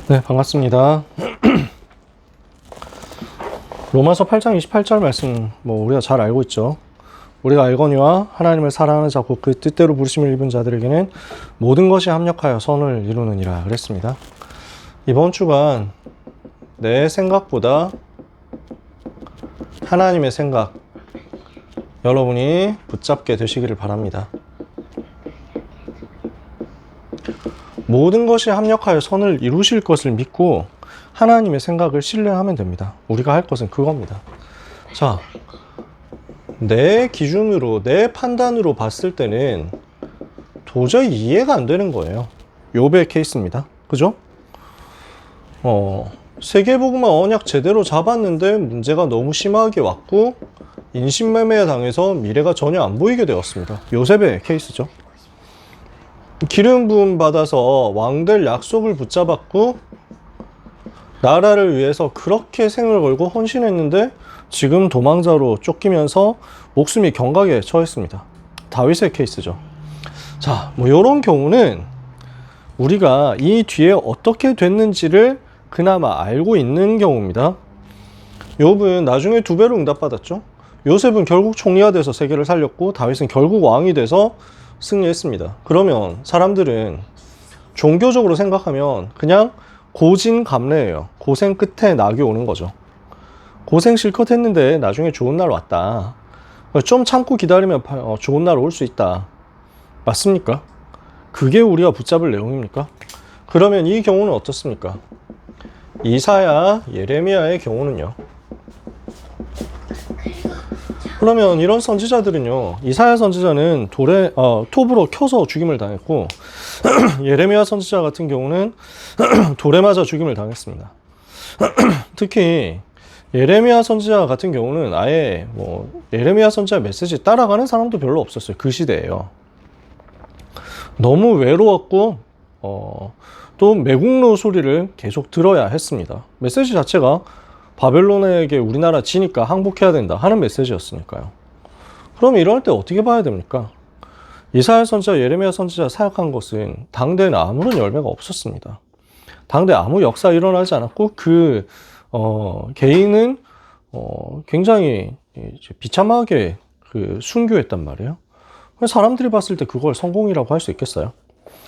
네, 반갑습니다. 로마서 8장 28절 말씀 우리가 잘 알고 있죠. 우리가 알거니와 하나님을 사랑하는 자 곧 그 뜻대로 부르심을 입은 자들에게는 모든 것이 합력하여 선을 이루느니라 그랬습니다. 이번 주간 내 생각보다 하나님의 생각 여러분이 붙잡게 되시기를 바랍니다. 모든 것이 합력하여 선을 이루실 것을 믿고 하나님의 생각을 신뢰하면 됩니다. 우리가 할 것은 그겁니다. 자, 내 기준으로, 내 판단으로 봤을 때는 도저히 이해가 안 되는 거예요. 욥의 케이스입니다. 그죠? 세계복음화 언약 제대로 잡았는데 문제가 너무 심하게 왔고 인신매매에 당해서 미래가 전혀 안 보이게 되었습니다. 요셉의 케이스죠. 기름 부음 받아서 왕될 약속을 붙잡았고 나라를 위해서 그렇게 생을 걸고 헌신했는데 지금 도망자로 쫓기면서 목숨이 경각에 처했습니다. 다윗의 케이스죠. 자, 이런 경우는 우리가 이 뒤에 어떻게 됐는지를 그나마 알고 있는 경우입니다. 욥은 나중에 2배로 응답받았죠. 요셉은 결국 총리가 돼서 세계를 살렸고 다윗은 결국 왕이 돼서 승리했습니다. 그러면 사람들은 종교적으로 생각하면 그냥 고진감래예요. 고생 끝에 낙이 오는 거죠. 고생 실컷 했는데 나중에 좋은 날 왔다. 좀 참고 기다리면 좋은 날 올 수 있다. 맞습니까? 그게 우리가 붙잡을 내용입니까? 그러면 이 경우는 어떻습니까? 이사야, 예레미야의 경우는요. 그러면 이런 선지자들은요, 이사야 선지자는 톱으로 켜서 죽임을 당했고 예레미야 선지자 같은 경우는 돌에 맞아 죽임을 당했습니다. 특히 예레미야 선지자 같은 경우는 아예 예레미야 선지자 메시지 따라가는 사람도 별로 없었어요. 그 시대에요. 너무 외로웠고 또 매국노 소리를 계속 들어야 했습니다. 메시지 자체가 바벨론에게 우리나라 지니까 항복해야 된다 하는 메시지였으니까요. 그럼 이럴 때 어떻게 봐야 됩니까? 이사야 선지자, 예레미야 선지자 사역한 것은 당대에는 아무런 열매가 없었습니다. 당대 아무 역사 일어나지 않았고 그 개인은 굉장히 비참하게 순교했단 말이에요. 사람들이 봤을 때 그걸 성공이라고 할 수 있겠어요?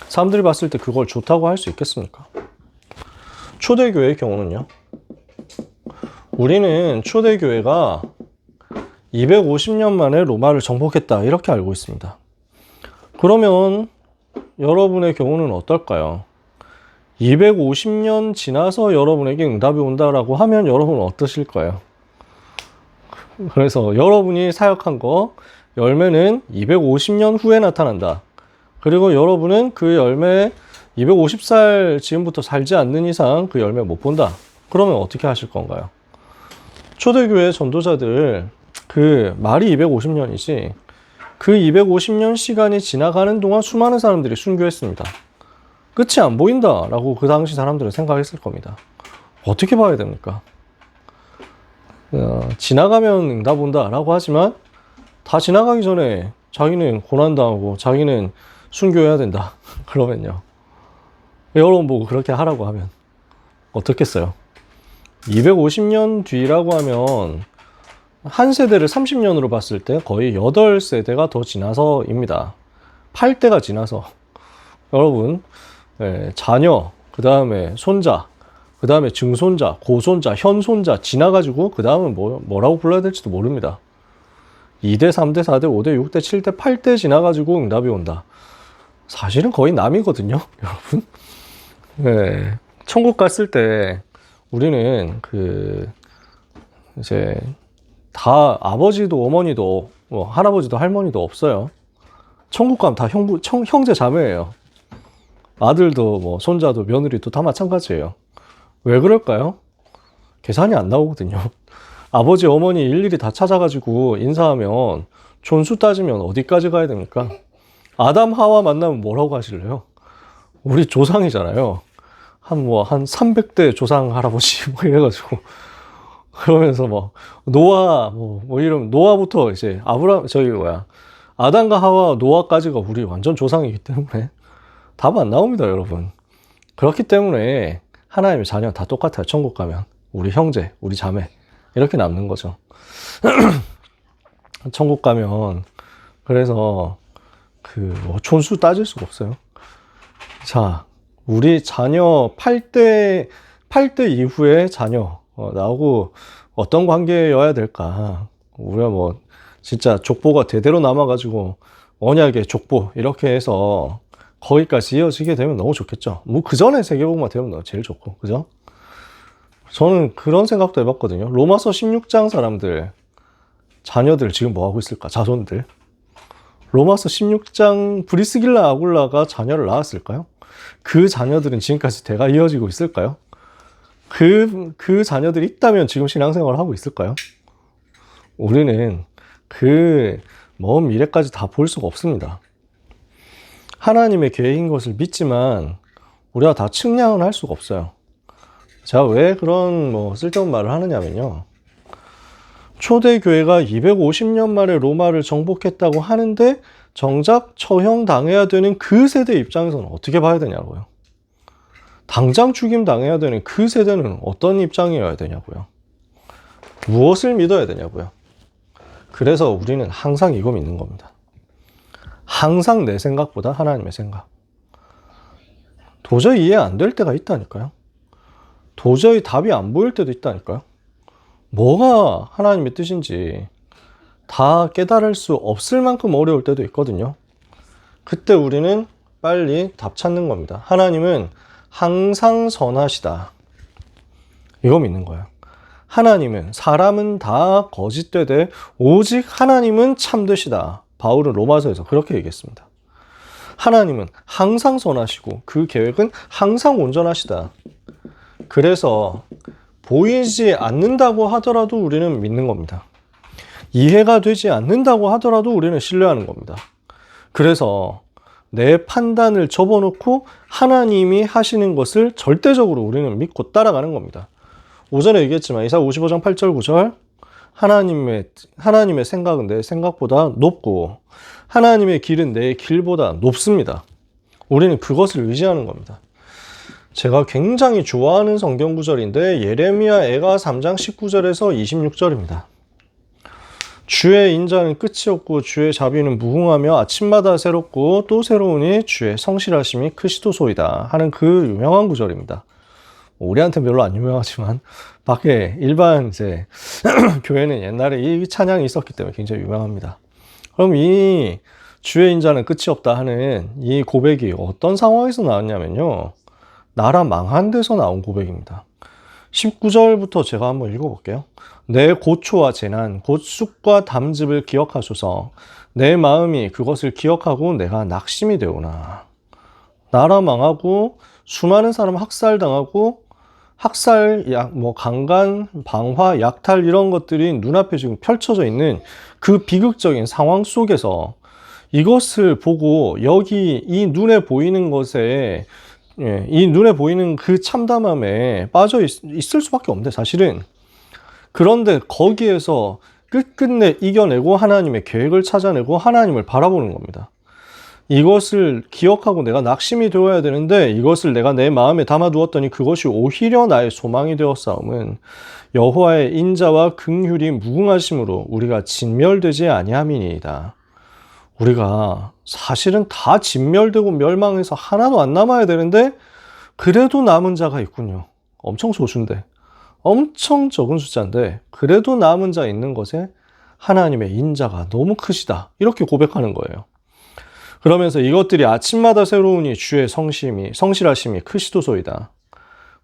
사람들이 봤을 때 그걸 좋다고 할 수 있겠습니까? 초대교회의 경우는요. 우리는 초대교회가 250년 만에 로마를 정복했다 이렇게 알고 있습니다. 그러면 여러분의 경우는 어떨까요? 250년 지나서 여러분에게 응답이 온다라고 하면 여러분은 어떠실까요? 그래서 여러분이 사역한 거 열매는 250년 후에 나타난다. 그리고 여러분은 그 열매 250살 지금부터 살지 않는 이상 그 열매 못 본다. 그러면 어떻게 하실 건가요? 초대교회 전도자들 그 말이 250년이지 그 250년 시간이 지나가는 동안 수많은 사람들이 순교했습니다. 끝이 안 보인다라고 그 당시 사람들은 생각했을 겁니다. 어떻게 봐야 됩니까? 지나가면 응답 온다라고 하지만 다 지나가기 전에 자기는 고난당하고 자기는 순교해야 된다. 그러면요. 여러분 보고 그렇게 하라고 하면 어떻겠어요? 250년 뒤라고 하면 한 세대를 30년으로 봤을 때 거의 8세대가 더 지나서입니다. 8대가 지나서. 여러분, 자녀, 그 다음에 손자, 그 다음에 증손자, 고손자, 현손자 지나가지고 그 다음은 뭐라고 불러야 될지도 모릅니다. 2대, 3대, 4대, 5대, 6대, 7대, 8대 지나가지고 응답이 온다. 사실은 거의 남이거든요, 여러분. 네. 천국 갔을 때 우리는 이제 다 아버지도 어머니도 할아버지도 할머니도 없어요. 천국 가면 다 형제 자매예요. 아들도 손자도 며느리도 다 마찬가지예요. 왜 그럴까요? 계산이 안 나오거든요. 아버지 어머니 일일이 다 찾아가지고 인사하면 존수 따지면 어디까지 가야 됩니까? 아담 하와 만나면 뭐라고 하실래요? 우리 조상이잖아요. 한 300대 조상 할아버지 이래가지고 그러면서 노아 이러면 노아부터 이제 아담과 하와 노아까지가 우리 완전 조상이기 때문에 답 안 나옵니다, 여러분. 그렇기 때문에 하나님의 자녀는 다 똑같아요. 천국 가면 우리 형제, 우리 자매 이렇게 남는 거죠. 천국 가면 그래서 뭐 촌수 따질 수가 없어요. 자, 우리 자녀 8대 이후에 자녀 나하고 어떤 관계여야 될까? 우리가 뭐 진짜 족보가 대대로 남아가지고 언약의 족보 이렇게 해서 거기까지 이어지게 되면 너무 좋겠죠. 뭐 그 전에 세계복음화 되면 제일 좋고, 그죠? 저는 그런 생각도 해봤거든요. 로마서 16장 사람들 자녀들 지금 뭐 하고 있을까? 자손들. 로마서 16장 브리스길라 아굴라가 자녀를 낳았을까요? 그 자녀들은 지금까지 대가 이어지고 있을까요? 그 자녀들이 있다면 지금 신앙생활을 하고 있을까요? 우리는 그 먼 미래까지 다 볼 수가 없습니다. 하나님의 계획인 것을 믿지만 우리가 다 측량은 할 수가 없어요. 제가 왜 그런 뭐 쓸데없는 말을 하느냐면요. 초대교회가 250년 만에 로마를 정복했다고 하는데 정작 처형당해야 되는 그 세대 입장에서는 어떻게 봐야 되냐고요. 당장 죽임 당해야 되는 그 세대는 어떤 입장이어야 되냐고요. 무엇을 믿어야 되냐고요. 그래서 우리는 항상 이거 믿는 겁니다. 항상 내 생각보다 하나님의 생각. 도저히 이해 안 될 때가 있다니까요. 도저히 답이 안 보일 때도 있다니까요. 뭐가 하나님의 뜻인지 다 깨달을 수 없을 만큼 어려울 때도 있거든요. 그때 우리는 빨리 답 찾는 겁니다. 하나님은 항상 선하시다. 이거 믿는 거예요. 하나님은 사람은 다 거짓되되 오직 하나님은 참되시다. 바울은 로마서에서 그렇게 얘기했습니다. 하나님은 항상 선하시고 그 계획은 항상 온전하시다. 그래서 보이지 않는다고 하더라도 우리는 믿는 겁니다. 이해가 되지 않는다고 하더라도 우리는 신뢰하는 겁니다. 그래서 내 판단을 접어놓고 하나님이 하시는 것을 절대적으로 우리는 믿고 따라가는 겁니다. 오전에 얘기했지만 이사야 55장 8절 9절 하나님의 생각은 내 생각보다 높고 하나님의 길은 내 길보다 높습니다. 우리는 그것을 의지하는 겁니다. 제가 굉장히 좋아하는 성경 구절인데 예레미야 애가 3장 19절에서 26절입니다. 주의 인자는 끝이 없고 주의 자비는 무궁하며 아침마다 새롭고 또 새로우니 주의 성실하심이 크시도소이다 하는 그 유명한 구절입니다. 우리한테는 별로 안 유명하지만 밖에 일반 이제 교회는 옛날에 이 찬양이 있었기 때문에 굉장히 유명합니다. 그럼 이 주의 인자는 끝이 없다 하는 이 고백이 어떤 상황에서 나왔냐면요. 나라 망한 데서 나온 고백입니다. 19절부터 제가 한번 읽어볼게요. 내 고초와 재난, 곧 쑥과 담즙을 기억하소서. 내 마음이 그것을 기억하고 내가 낙심이 되오나. 나라 망하고 수많은 사람 학살당하고 강간, 방화, 약탈 이런 것들이 눈앞에 지금 펼쳐져 있는 그 비극적인 상황 속에서 이것을 보고 여기 이 눈에 보이는 것에 이 눈에 보이는 그 참담함에 빠져 있을 수밖에 없는데 사실은 그런데 거기에서 끝끝내 이겨내고 하나님의 계획을 찾아내고 하나님을 바라보는 겁니다. 이것을 기억하고 내가 낙심이 되어야 되는데 이것을 내가 내 마음에 담아두었더니 그것이 오히려 나의 소망이 되었사옴은 여호와의 인자와 긍휼이 무궁하심으로 우리가 진멸되지 아니함이니이다. 우리가 사실은 다 진멸되고 멸망해서 하나도 안 남아야 되는데 그래도 남은 자가 있군요. 엄청 소수인데 엄청 적은 숫자인데 그래도 남은 자 있는 것에 하나님의 인자가 너무 크시다. 이렇게 고백하는 거예요. 그러면서 이것들이 아침마다 새로우니 주의 성실하심이 크시도소이다.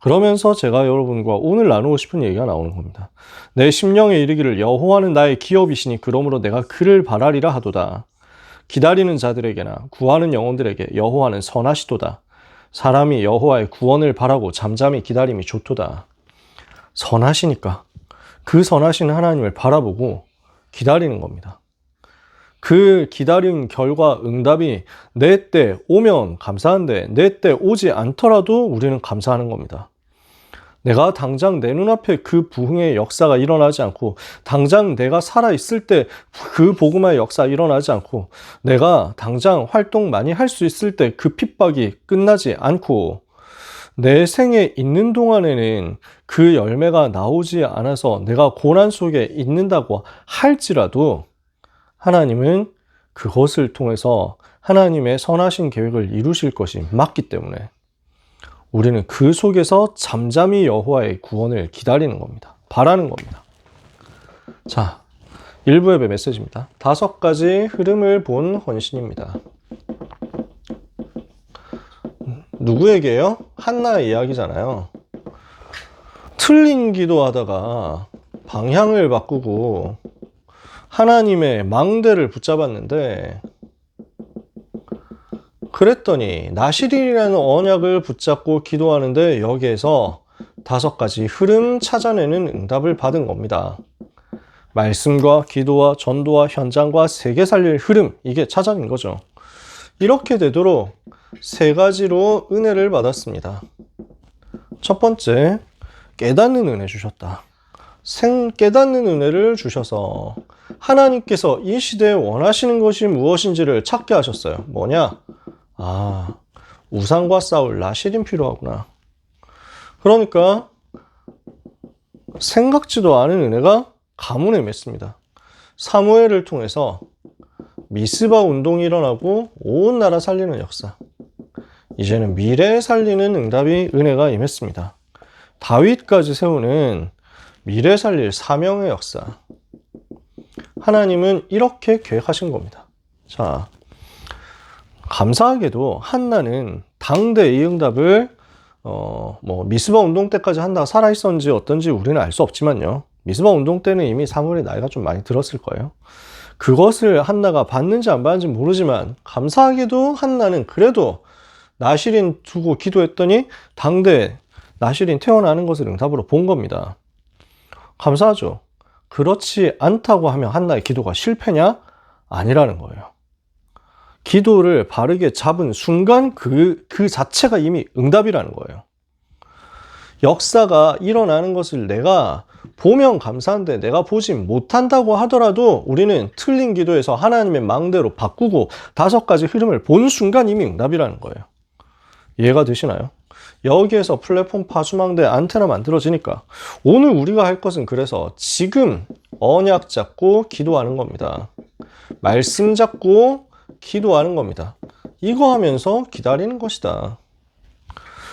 그러면서 제가 여러분과 오늘 나누고 싶은 얘기가 나오는 겁니다. 내 심령에 이르기를 여호와는 나의 기업이시니 그러므로 내가 그를 바라리라 하도다. 기다리는 자들에게나 구하는 영혼들에게 여호와는 선하시도다. 사람이 여호와의 구원을 바라고 잠잠히 기다림이 좋도다. 선하시니까 그 선하신 하나님을 바라보고 기다리는 겁니다. 그 기다림 결과 응답이 내 때 오면 감사한데 내 때 오지 않더라도 우리는 감사하는 겁니다. 내가 당장 내 눈앞에 그 부흥의 역사가 일어나지 않고 당장 내가 살아있을 때 그 복음의 역사가 일어나지 않고 내가 당장 활동 많이 할 수 있을 때 그 핍박이 끝나지 않고 내 생에 있는 동안에는 그 열매가 나오지 않아서 내가 고난 속에 있는다고 할지라도 하나님은 그것을 통해서 하나님의 선하신 계획을 이루실 것이 맞기 때문에 우리는 그 속에서 잠잠히 여호와의 구원을 기다리는 겁니다. 바라는 겁니다. 자, 1부 예배 메시지입니다. 5가지 흐름을 본 헌신입니다. 누구에게요? 한나의 이야기잖아요. 틀린 기도하다가 방향을 바꾸고 하나님의 망대를 붙잡았는데, 그랬더니 나실이라는 언약을 붙잡고 기도하는데 여기에서 5가지 흐름 찾아내는 응답을 받은 겁니다. 말씀과 기도와 전도와 현장과 세계 살릴 흐름, 이게 찾아낸 거죠. 이렇게 되도록 3가지로 은혜를 받았습니다. 첫 번째, 깨닫는 은혜 주셨다. 깨닫는 은혜를 주셔서 하나님께서 이 시대에 원하시는 것이 무엇인지를 찾게 하셨어요. 뭐냐? 우상과 싸울 나실인 필요하구나. 그러니까 생각지도 않은 은혜가 가문에 맺습니다. 사무엘을 통해서 미스바 운동이 일어나고 온 나라 살리는 역사. 이제는 미래 살리는 응답이 은혜가 임했습니다. 다윗까지 세우는 미래 살릴 사명의 역사. 하나님은 이렇게 계획하신 겁니다. 자, 감사하게도 한나는 당대 이 응답을 미스바 운동 때까지 한나가 살아있었는지 어떤지 우리는 알 수 없지만요. 미스바 운동 때는 이미 사무엘의 나이가 좀 많이 들었을 거예요. 그것을 한나가 받는지 안 받는지 모르지만 감사하게도 한나는 그래도 나실인 두고 기도했더니 당대 나실인 태어나는 것을 응답으로 본 겁니다. 감사하죠. 그렇지 않다고 하면 한나의 기도가 실패냐? 아니라는 거예요. 기도를 바르게 잡은 순간 그 자체가 이미 응답이라는 거예요. 역사가 일어나는 것을 내가 보면 감사한데 내가 보지 못한다고 하더라도 우리는 틀린 기도에서 하나님의 망대로 바꾸고 5가지 흐름을 본 순간 이미 응답이라는 거예요. 이해가 되시나요? 여기에서 플랫폼 파수망대 안테나 만들어지니까 오늘 우리가 할 것은 그래서 지금 언약 잡고 기도하는 겁니다. 말씀 잡고 기도하는 겁니다. 이거 하면서 기다리는 것이다.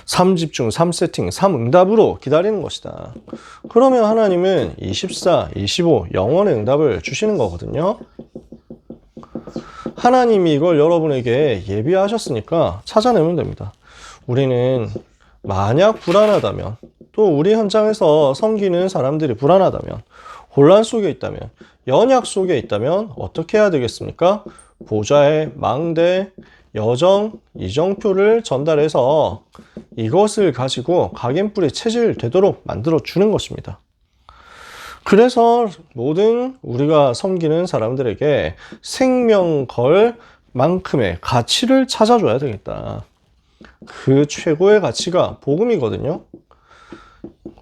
3집중, 3세팅, 3응답으로 기다리는 것이다. 그러면 하나님은 24, 25 영원의 응답을 주시는 거거든요. 하나님이 이걸 여러분에게 예비하셨으니까 찾아내면 됩니다. 우리는 만약 불안하다면, 또 우리 현장에서 섬기는 사람들이 불안하다면, 혼란 속에 있다면, 연약 속에 있다면 어떻게 해야 되겠습니까? 보좌의 망대, 여정, 이정표를 전달해서 이것을 가지고 각인뿌리 체질되도록 만들어 주는 것입니다. 그래서 모든 우리가 섬기는 사람들에게 생명 걸 만큼의 가치를 찾아줘야 되겠다. 그 최고의 가치가 복음이거든요.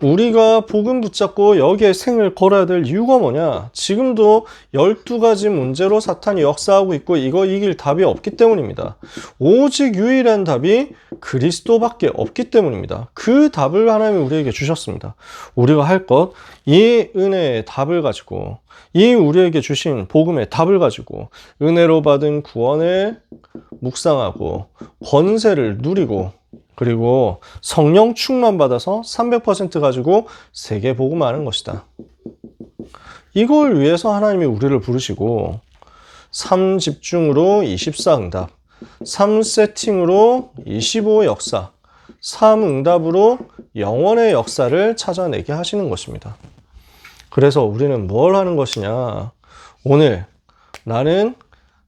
우리가 복음 붙잡고 여기에 생을 걸어야 될 이유가 뭐냐? 지금도 12가지 문제로 사탄이 역사하고 있고 이거 이길 답이 없기 때문입니다. 오직 유일한 답이 그리스도밖에 없기 때문입니다. 그 답을 하나님이 우리에게 주셨습니다. 우리가 할 것, 이 은혜의 답을 가지고, 이 우리에게 주신 복음의 답을 가지고 은혜로 받은 구원을 묵상하고 권세를 누리고, 그리고 성령 충만 받아서 300% 가지고 세계 복음하는 것이다. 이걸 위해서 하나님이 우리를 부르시고 3집중으로 24응답, 3세팅으로 25 역사, 3응답으로 영원의 역사를 찾아내게 하시는 것입니다. 그래서 우리는 뭘 하는 것이냐? 오늘 나는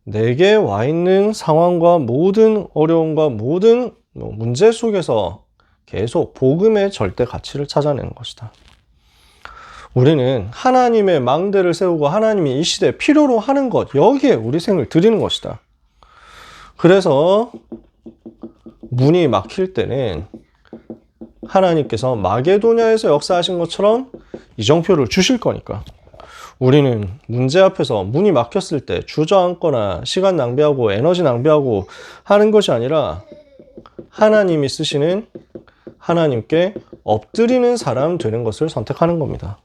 내게 와 있는 상황과 모든 어려움과 모든 문제 속에서 계속 복음의 절대 가치를 찾아내는 것이다. 우리는 하나님의 망대를 세우고 하나님이 이 시대에 필요로 하는 것, 여기에 우리 생을 드리는 것이다. 그래서 문이 막힐 때는 하나님께서 마게도냐에서 역사하신 것처럼 이정표를 주실 거니까 우리는 문제 앞에서 문이 막혔을 때 주저앉거나 시간 낭비하고 에너지 낭비하고 하는 것이 아니라 하나님이 쓰시는 하나님께 엎드리는 사람 되는 것을 선택하는 겁니다.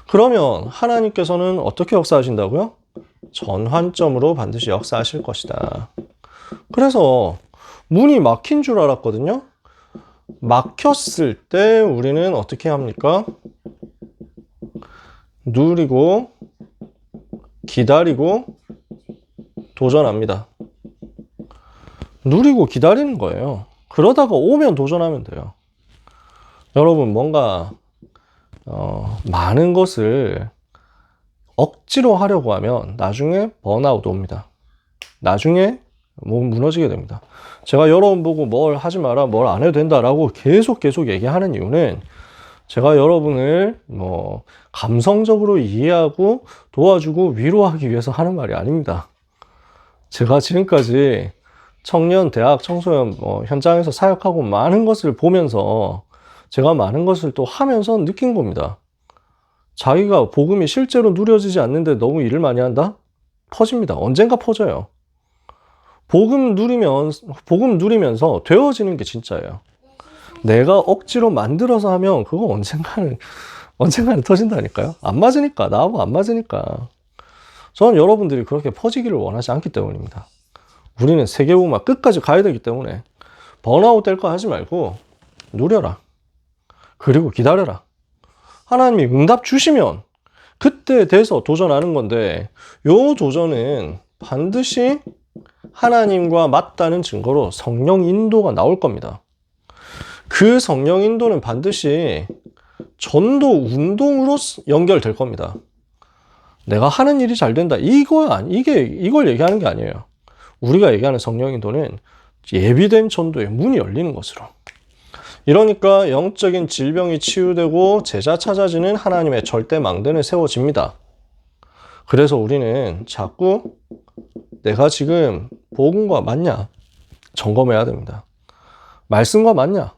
그러면 하나님께서는 어떻게 역사하신다고요? 전환점으로 반드시 역사하실 것이다. 그래서 문이 막힌 줄 알았거든요. 막혔을 때 우리는 어떻게 합니까? 누리고 기다리고 도전합니다. 누리고 기다리는 거예요. 그러다가 오면 도전하면 돼요. 여러분 뭔가 많은 것을 억지로 하려고 하면 나중에 번아웃 옵니다. 나중에 몸 무너지게 됩니다. 제가 여러분 보고 뭘 하지 마라, 뭘 안 해도 된다라고 계속 얘기하는 이유는 제가 여러분을 감성적으로 이해하고 도와주고 위로하기 위해서 하는 말이 아닙니다. 제가 지금까지 청년, 대학, 청소년 현장에서 사역하고 많은 것을 보면서 제가 많은 것을 또 하면서 느낀 겁니다. 자기가 복음이 실제로 누려지지 않는데 너무 일을 많이 한다? 퍼집니다. 언젠가 퍼져요. 복음 누리면서 되어지는 게 진짜예요. 내가 억지로 만들어서 하면 그거 언젠가는 터진다니까요. 안 맞으니까, 나하고 안 맞으니까. 저는 여러분들이 그렇게 퍼지기를 원하지 않기 때문입니다. 우리는 세계복음화 끝까지 가야 되기 때문에 번아웃 될 거 하지 말고 누려라. 그리고 기다려라. 하나님이 응답 주시면 그때 돼서 도전하는 건데, 요 도전은 반드시 하나님과 맞다는 증거로 성령 인도가 나올 겁니다. 그 성령 인도는 반드시 전도 운동으로 연결될 겁니다. 내가 하는 일이 잘 된다. 이걸 얘기하는 게 아니에요. 우리가 얘기하는 성령 인도는 예비된 전도의 문이 열리는 것으로. 이러니까 영적인 질병이 치유되고 제자 찾아지는 하나님의 절대 망대는 세워집니다. 그래서 우리는 자꾸 내가 지금 복음과 맞냐? 점검해야 됩니다. 말씀과 맞냐?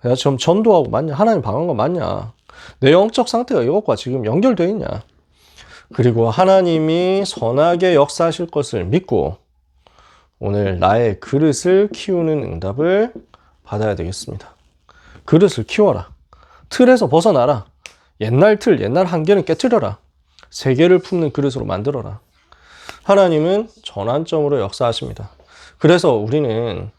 내가 지금 전도하고 맞냐? 하나님 방언과 맞냐? 내 영적 상태가 이것과 지금 연결되어 있냐? 그리고 하나님이 선하게 역사하실 것을 믿고 오늘 나의 그릇을 키우는 응답을 받아야 되겠습니다. 그릇을 키워라. 틀에서 벗어나라. 옛날 틀, 옛날 한계는 깨트려라. 세계를 품는 그릇으로 만들어라. 하나님은 전환점으로 역사하십니다. 그래서 우리는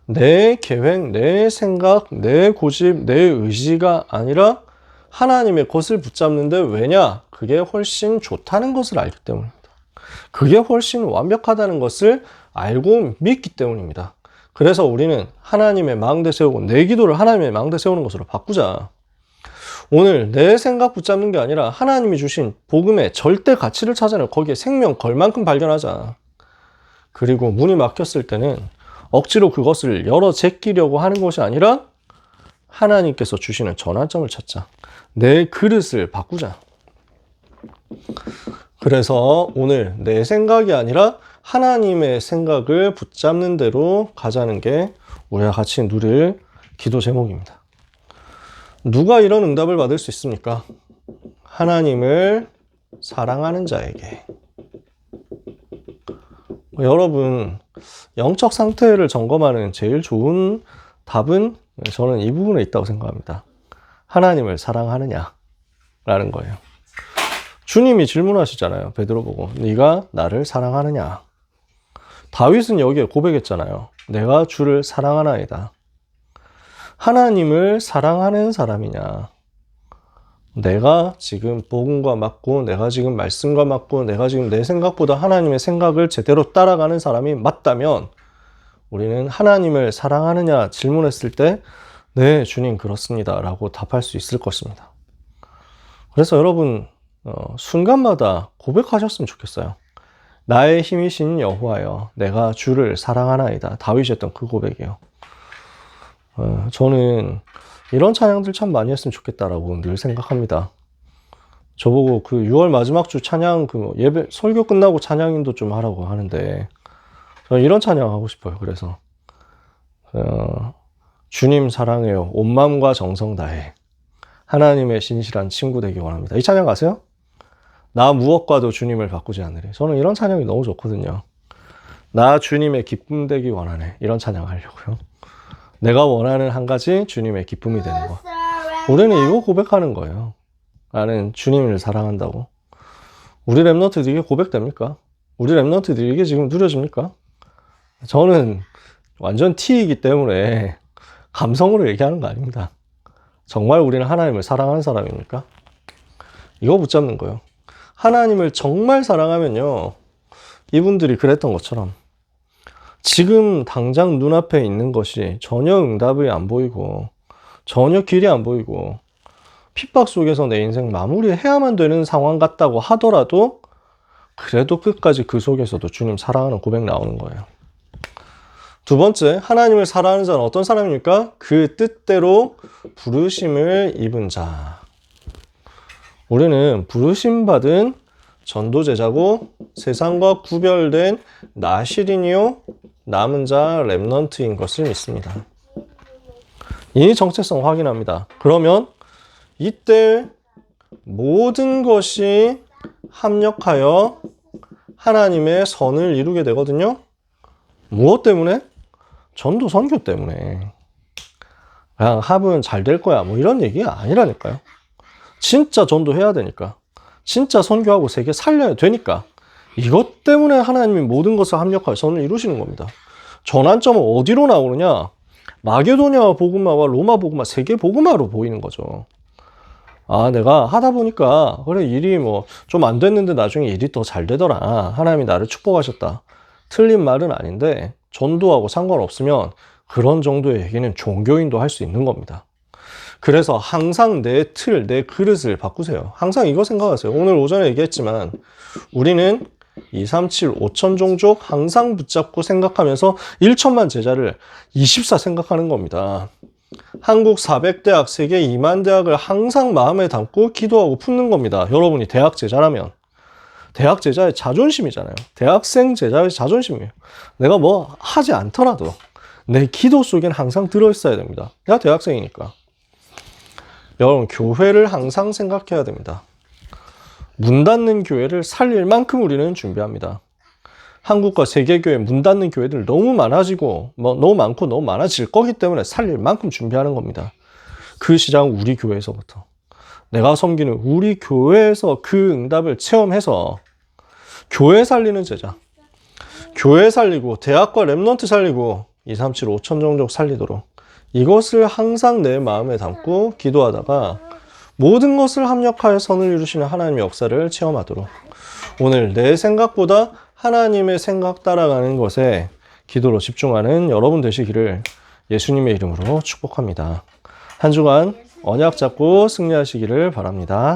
내 계획, 내 생각, 내 고집, 내 의지가 아니라 하나님의 것을 붙잡는데, 왜냐? 그게 훨씬 좋다는 것을 알기 때문입니다. 그게 훨씬 완벽하다는 것을 알고 믿기 때문입니다. 그래서 우리는 하나님의 망대 세우고 내 기도를 하나님의 망대 세우는 것으로 바꾸자. 오늘 내 생각 붙잡는 게 아니라 하나님이 주신 복음의 절대 가치를 찾아내 거기에 생명 걸 만큼 발견하자. 그리고 문이 막혔을 때는 억지로 그것을 열어 제끼려고 하는 것이 아니라 하나님께서 주시는 전환점을 찾자. 내 그릇을 바꾸자. 그래서 오늘 내 생각이 아니라 하나님의 생각을 붙잡는 대로 가자는 게 우리가 같이 누릴 기도 제목입니다. 누가 이런 응답을 받을 수 있습니까? 하나님을 사랑하는 자에게. 여러분, 영적 상태를 점검하는 제일 좋은 답은 저는 이 부분에 있다고 생각합니다. 하나님을 사랑하느냐? 라는 거예요. 주님이 질문하시잖아요. 베드로 보고. 네가 나를 사랑하느냐? 다윗은 여기에 고백했잖아요. 내가 주를 사랑하나이다. 하나님을 사랑하는 사람이냐? 내가 지금 복음과 맞고, 내가 지금 말씀과 맞고, 내가 지금 내 생각보다 하나님의 생각을 제대로 따라가는 사람이 맞다면, 우리는 하나님을 사랑하느냐 질문했을 때 네, 주님 그렇습니다 라고 답할 수 있을 것입니다. 그래서 여러분 순간마다 고백하셨으면 좋겠어요. 나의 힘이신 여호와여, 내가 주를 사랑하나이다. 다윗이 했던 그 고백이에요. 저는 이런 찬양들 참 많이 했으면 좋겠다라고 늘 생각합니다. 저보고 그 6월 마지막 주 찬양 예배 설교 끝나고 찬양인도 좀 하라고 하는데 저는 이런 찬양 하고 싶어요. 그래서 주님 사랑해요. 온 마음과 정성 다해. 하나님의 신실한 친구 되기 원합니다. 이 찬양 아세요? 나 무엇과도 주님을 바꾸지 않으리. 저는 이런 찬양이 너무 좋거든요. 나 주님의 기쁨 되기 원하네. 이런 찬양 하려고요. 내가 원하는 한 가지 주님의 기쁨이 되는 것. 우리는 이거 고백하는 거예요. 나는 주님을 사랑한다고. 우리 랩런트들에게 고백됩니까? 우리 랩런트들에게 지금 누려집니까? 저는 완전 T이기 때문에 감성으로 얘기하는 거 아닙니다. 정말 우리는 하나님을 사랑하는 사람입니까? 이거 붙잡는 거예요. 하나님을 정말 사랑하면요, 이분들이 그랬던 것처럼 지금 당장 눈앞에 있는 것이 전혀 응답이 안 보이고 전혀 길이 안 보이고 핍박 속에서 내 인생 마무리해야만 되는 상황 같다고 하더라도 그래도 끝까지 그 속에서도 주님 사랑하는 고백 나오는 거예요. 두 번째, 하나님을 사랑하는 자는 어떤 사람입니까? 그 뜻대로 부르심을 입은 자. 우리는 부르심 받은 전도제자고 세상과 구별된 나시린이요 남은 자 렘넌트인 것을 믿습니다. 이 정체성 확인합니다. 그러면 이때 모든 것이 합력하여 하나님의 선을 이루게 되거든요. 무엇 때문에? 전도 선교 때문에. 그냥 합은 잘 될 거야 뭐 이런 얘기가 아니라니까요. 진짜 전도해야 되니까, 진짜 선교하고 세계 살려야 되니까, 이것 때문에 하나님이 모든 것을 합력하여 선을 이루시는 겁니다. 전환점은 어디로 나오느냐? 마게도냐 복음화와 로마 복음화, 세계 복음화로 보이는 거죠. 아, 내가 하다 보니까 그래 일이 뭐 좀 안 됐는데 나중에 일이 더 잘 되더라. 하나님이 나를 축복하셨다. 틀린 말은 아닌데 전도하고 상관없으면 그런 정도의 얘기는 종교인도 할 수 있는 겁니다. 그래서 항상 내 틀, 내 그릇을 바꾸세요. 항상 이거 생각하세요. 오늘 오전에 얘기했지만 우리는 237, 5천 종족 항상 붙잡고 생각하면서 1천만 제자를 24 생각하는 겁니다. 한국 400대학, 세계 2만 대학을 항상 마음에 담고 기도하고 품는 겁니다. 여러분이 대학 제자라면. 대학 제자의 자존심이잖아요. 대학생 제자의 자존심이에요. 내가 뭐 하지 않더라도 내 기도 속엔 항상 들어있어야 됩니다. 내가 대학생이니까. 여러분, 교회를 항상 생각해야 됩니다. 문 닫는 교회를 살릴 만큼 우리는 준비합니다. 한국과 세계교회 문 닫는 교회들 너무 많아지고 너무 많고 너무 많아질 거기 때문에 살릴 만큼 준비하는 겁니다. 그 시작은 우리 교회에서부터. 내가 섬기는 우리 교회에서 그 응답을 체험해서 교회 살리는 제자, 교회 살리고 대학과 랩런트 살리고 237, 5천 종족 살리도록 이것을 항상 내 마음에 담고 기도하다가 모든 것을 합력하여 선을 이루시는 하나님의 역사를 체험하도록 오늘 내 생각보다 하나님의 생각 따라가는 것에 기도로 집중하는 여러분 되시기를 예수님의 이름으로 축복합니다. 한 주간 언약 잡고 승리하시기를 바랍니다.